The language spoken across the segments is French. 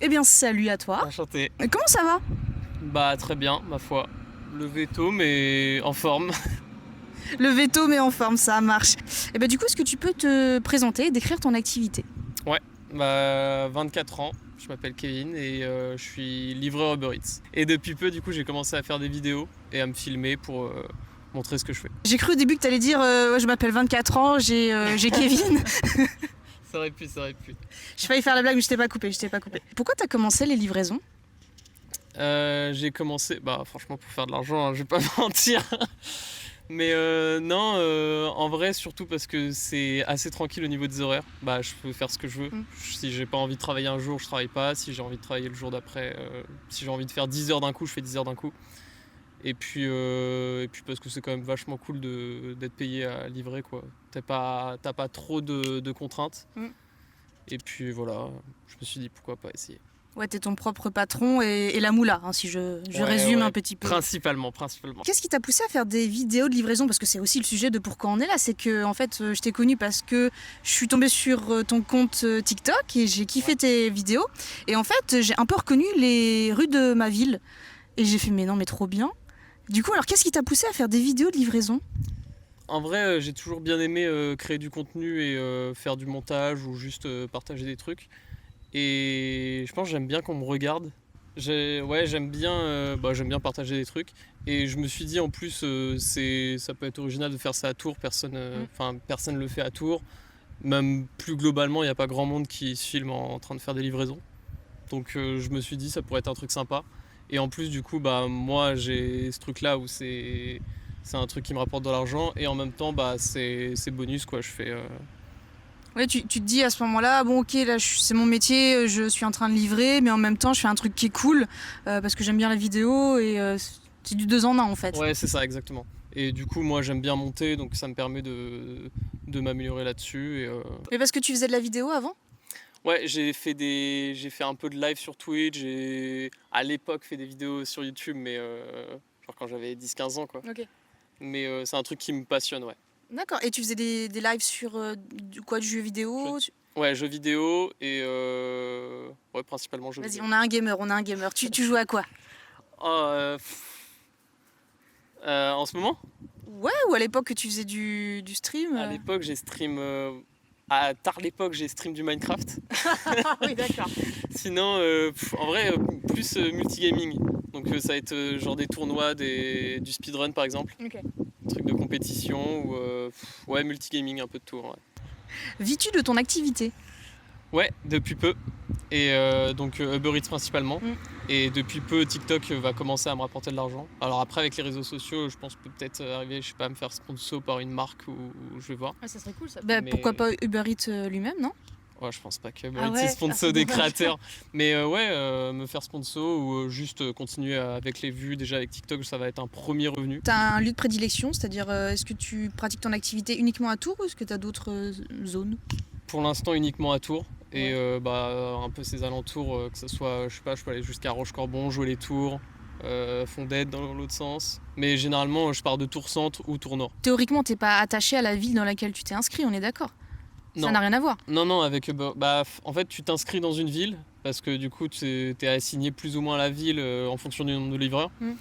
Eh bien, salut à toi. Enchanté. Comment ça va? Bah très bien, ma foi. Levé tôt mais en forme. Le veto, mais en forme, ça marche. Eh bien, du coup, est-ce que tu peux te présenter et décrire ton activité? Ouais, bah 24 ans, je m'appelle Kevin et je suis livreur Uber Eats. Et depuis peu du coup j'ai commencé à faire des vidéos et à me filmer pour montrer ce que je fais. J'ai cru au début que tu allais dire ouais, je m'appelle 24 ans, j'ai Kevin. Ça aurait pu, ça aurait pu. J'ai failli faire la blague, mais je t'ai pas coupé. Pourquoi t'as commencé les livraisons? J'ai commencé, bah franchement pour faire de l'argent, hein, je vais pas mentir. Mais non, en vrai surtout parce que c'est assez tranquille au niveau des horaires. Bah je peux faire ce que je veux. Mm. Si j'ai pas envie de travailler un jour, je travaille pas. Si j'ai envie de travailler le jour d'après, si j'ai envie de faire 10 heures d'un coup, je fais 10 heures d'un coup. Et puis parce que c'est quand même vachement cool d'être payé à livrer quoi. T'as pas trop de contraintes. Mm. Et puis voilà, je me suis dit pourquoi pas essayer. Ouais, t'es ton propre patron et la moula, hein, si je Ouais, résume ouais, un petit peu. principalement. Qu'est-ce qui t'a poussé à faire des vidéos de livraison? Parce que c'est aussi le sujet de pourquoi on est là. C'est que, en fait, je t'ai connu parce que je suis tombée sur ton compte TikTok et j'ai kiffé tes vidéos. Et en fait, j'ai un peu reconnu les rues de ma ville. Et j'ai fait, mais non, mais trop bien. Du coup, alors qu'est-ce qui t'a poussé à faire des vidéos de livraison? En vrai, j'ai toujours bien aimé créer du contenu et faire du montage ou juste partager des trucs. Et je pense que j'aime bien qu'on me regarde. Ouais, j'aime bien partager des trucs. Et je me suis dit en plus, ça peut être original de faire ça à Tours. Personne le fait à Tours. Même plus globalement, il n'y a pas grand monde qui se filme en train de faire des livraisons. Donc je me suis dit ça pourrait être un truc sympa. Et en plus du coup, bah moi j'ai ce truc là où c'est un truc qui me rapporte de l'argent et en même temps bah c'est bonus quoi. Je fais Ouais, tu te dis à ce moment-là, bon, ok, là, c'est mon métier, je suis en train de livrer, mais en même temps, je fais un truc qui est cool parce que j'aime bien la vidéo et c'est du deux en un en fait. ouais, c'est ça exactement. Et du coup moi j'aime bien monter donc ça me permet de m'améliorer là-dessus et Mais parce que tu faisais de la vidéo avant? ouais, j'ai fait un peu de live sur Twitch, j'ai à l'époque fait des vidéos sur YouTube mais genre quand j'avais 10-15 ans quoi. Ok. Mais c'est un truc qui me passionne, ouais. D'accord. Et tu faisais des lives sur du jeu vidéo? Ouais, jeux vidéo et ouais, principalement jeux Vas-y, vidéo. on a un gamer. Tu joues à quoi? Oh, en ce moment, Ouais, ou à l'époque que tu faisais du stream à l'époque, j'ai stream. À tard l'époque, j'ai stream du Minecraft. Ah oui, d'accord. Sinon, en vrai, plus multigaming. Donc, ça va être genre des tournois, du speedrun par exemple, Ok. trucs de compétition ou ouais, multigaming, un peu de tout. Ouais. Vis-tu de ton activité? Ouais, depuis peu. Et donc Uber Eats principalement. Mm. Et depuis peu, TikTok va commencer à me rapporter de l'argent. Alors après, avec les réseaux sociaux, je pense peut-être arriver, je sais pas, à me faire sponsor par une marque ou je vais voir. Ah, ça serait cool ça. Bah, Mais pourquoi pas Uber Eats lui-même, non? ouais, je pense pas que Uber Ah Eats est ouais, sponsor c'est des dommage. créateurs. Mais ouais, me faire sponsor ou juste continuer avec les vues. Déjà avec TikTok, ça va être un premier revenu. T'as un lieu de prédilection, c'est-à-dire est-ce que tu pratiques ton activité uniquement à Tours ou est-ce que t'as d'autres zones? Pour l'instant, uniquement à Tours. Et Ouais. bah, un peu ses alentours, que ce soit, je sais pas, je peux aller jusqu'à Roche-Corbon, jouer les Tours, Fondettes dans l'autre sens. Mais généralement, je pars de Tours Centre ou Tours Nord. Théoriquement, t'es pas attaché à la ville dans laquelle tu t'es inscrit, on est d'accord? Ça Non, n'a rien à voir. non, avec Uber. Bah, en fait, tu t'inscris dans une ville parce que du coup, tu es assigné plus ou moins à la ville en fonction du nombre de livreurs. Mm.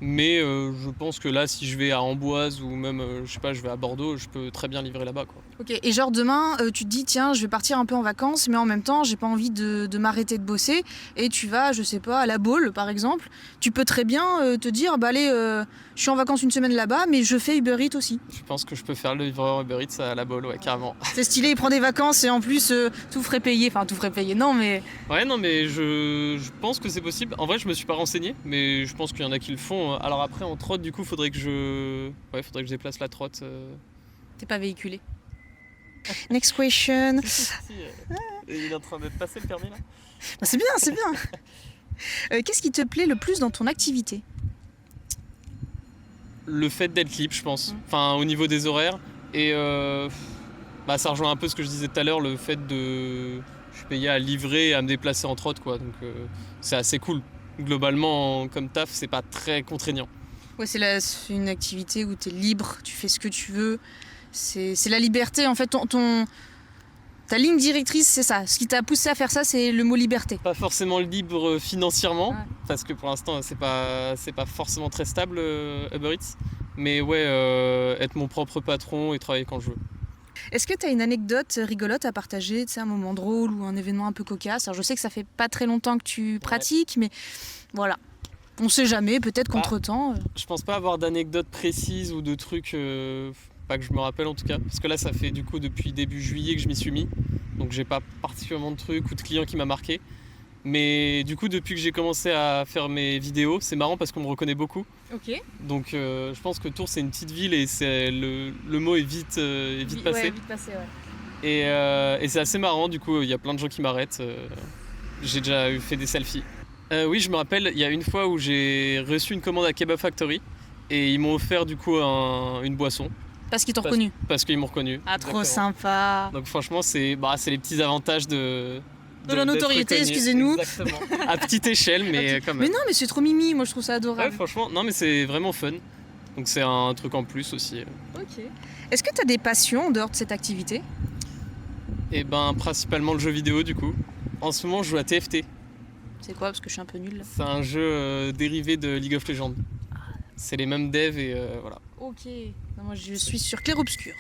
Mais je pense que là, si je vais à Amboise ou même, je sais pas, je vais à Bordeaux, je peux très bien livrer là-bas, quoi. Ok, et genre demain, tu te dis, tiens, je vais partir un peu en vacances, mais en même temps, j'ai pas envie de m'arrêter de bosser, et tu vas, je sais pas, à la Baule, par exemple. Tu peux très bien te dire, bah allez, je suis en vacances une semaine là-bas, mais je fais Uber Eats aussi. Je pense que je peux faire le livreur Uber Eats à la Baule, ouais, carrément. C'est stylé, il prend des vacances, et en plus, tout frais payé. Enfin, tout frais payé, non, mais... Ouais, non, mais je pense que c'est possible. En vrai, je me suis pas renseigné, mais je pense qu'il y en a qui le font. Alors après, en trotte, du coup, faudrait que je déplace la trotte. T'es pas véhiculé. Next question. Si, il est en train d'être passé le permis là. Bah, c'est bien, c'est bien. Qu'est-ce qui te plaît le plus dans ton activité? Le fait d'être libre, je pense. Enfin, au niveau des horaires. Et bah, ça rejoint un peu ce que je disais tout à l'heure, le fait de. Je suis payé à livrer et à me déplacer en trotte, quoi. Donc c'est assez cool. Globalement, comme taf, c'est pas très contraignant. Ouais, c'est une activité où t'es libre, tu fais ce que tu veux. C'est la liberté, en fait, Ta ligne directrice, c'est ça. Ce qui t'a poussé à faire ça, c'est le mot liberté. Pas forcément libre financièrement, Ouais. parce que pour l'instant c'est pas forcément très stable Uber Eats. Mais ouais, être mon propre patron et travailler quand je veux. Est-ce que tu as une anecdote rigolote à partager, tu sais, un moment drôle ou un événement un peu cocasse? Alors je sais que ça fait pas très longtemps que tu pratiques, mais voilà. On sait jamais, peut-être qu'entre-temps... Je pense pas avoir d'anecdotes précises ou de trucs, pas que je me rappelle en tout cas, parce que là ça fait du coup depuis début juillet que je m'y suis mis, donc j'ai pas particulièrement de trucs ou de clients qui m'a marqué. Mais du coup depuis que j'ai commencé à faire mes vidéos, c'est marrant parce qu'on me reconnaît beaucoup. Ok. Donc je pense que Tours c'est une petite ville et le mot est vite passé. Ouais, vite passé, ouais. Et c'est assez marrant, du coup il y a plein de gens qui m'arrêtent. J'ai déjà fait des selfies. Oui, je me rappelle, il y a une fois où j'ai reçu une commande à Kebab Factory et ils m'ont offert du coup une boisson. Parce qu'ils t'ont reconnu. Parce qu'ils m'ont reconnu. Ah, trop Exactement. sympa. Donc franchement c'est les petits avantages de la notoriété, d'être reconnu. excusez-nous. Exactement. À petite échelle, mais quand même. Mais non, mais c'est trop mimi, moi je trouve ça Ouais, adorable. franchement, non mais c'est vraiment fun. Donc c'est un truc en plus aussi. Ok. Est-ce que tu as des passions en dehors de cette activité? Et ben principalement le jeu vidéo du coup. En ce moment je joue à TFT. C'est quoi? Parce que je suis un peu nulle là. C'est un jeu dérivé de League of Legends. C'est les mêmes devs et voilà. Ok. Non, moi je suis sur Clair Obscur.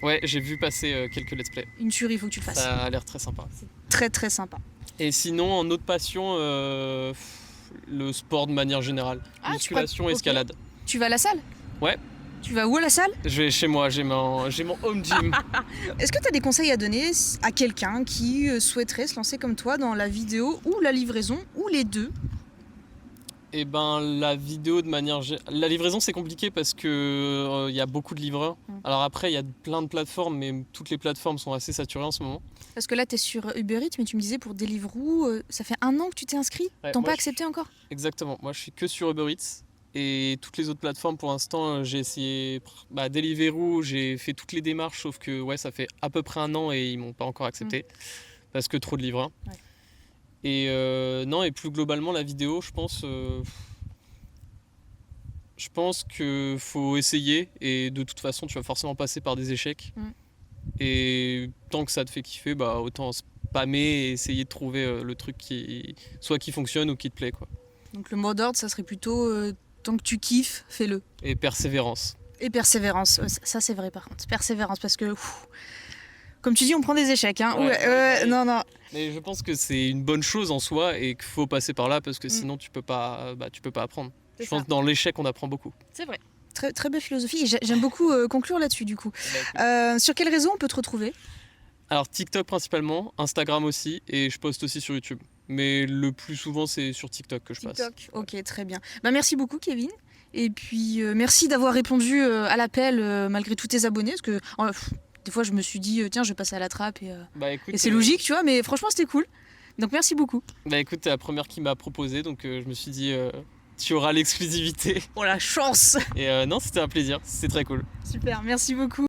Ouais, j'ai vu passer quelques let's play. Une tuerie, il faut que tu le fasses. Ça a l'air très sympa. Très très sympa. Et sinon, en autre passion, le sport de manière générale. Ah, Musculation, ok. escalade. Tu vas à la salle? Ouais. Tu vas où à la salle? Je vais chez moi, j'ai mon home gym. Est-ce que tu as des conseils à donner à quelqu'un qui souhaiterait se lancer comme toi dans la vidéo ou la livraison ou les deux? Et ben la vidéo de manière la livraison c'est compliqué parce que y a beaucoup de livreurs. Alors après il y a plein de plateformes mais toutes les plateformes sont assez saturées en ce moment. Parce que là tu es sur Uber Eats mais tu me disais pour Deliveroo, ça fait 1 an que tu t'es inscrit? Ouais, T'ont moi, pas accepté encore? Exactement, moi je suis que sur Uber Eats et toutes les autres plateformes pour l'instant j'ai essayé Deliveroo, j'ai fait toutes les démarches sauf que ouais ça fait à peu près 1 an et ils m'ont pas encore accepté parce que trop de livreurs. Ouais. Et non, et plus globalement, la vidéo, je pense que faut essayer et de toute façon, tu vas forcément passer par des échecs. Et tant que ça te fait kiffer, bah autant spammer et essayer de trouver le truc qui fonctionne ou qui te plaît, quoi. Donc le mot d'ordre ça serait plutôt tant que tu kiffes, fais-le. Et persévérance. Et persévérance, ça c'est vrai par contre. Persévérance parce que comme tu dis on prend des échecs. Hein. Ouais. Non. Mais je pense que c'est une bonne chose en soi et qu'il faut passer par là parce que sinon tu peux pas apprendre. Je pense que dans l'échec on apprend beaucoup. C'est vrai. Très, très belle philosophie. Et j'aime beaucoup conclure là-dessus du coup. Sur quel réseau on peut te retrouver? Alors TikTok principalement, Instagram aussi et je poste aussi sur YouTube. Mais le plus souvent c'est sur TikTok que je passe. TikTok, ok, très bien. Bah, merci beaucoup Kevin. Et puis merci d'avoir répondu à l'appel malgré tous tes abonnés. Parce que des fois je me suis dit tiens je vais passer à la trappe et c'est logique tu vois. Mais franchement c'était cool. Donc merci beaucoup. Bah écoute t'es la première qui m'a proposé donc je me suis dit tu auras l'exclusivité. Oh la chance. Et non c'était un plaisir, c'était très cool. Super, merci beaucoup.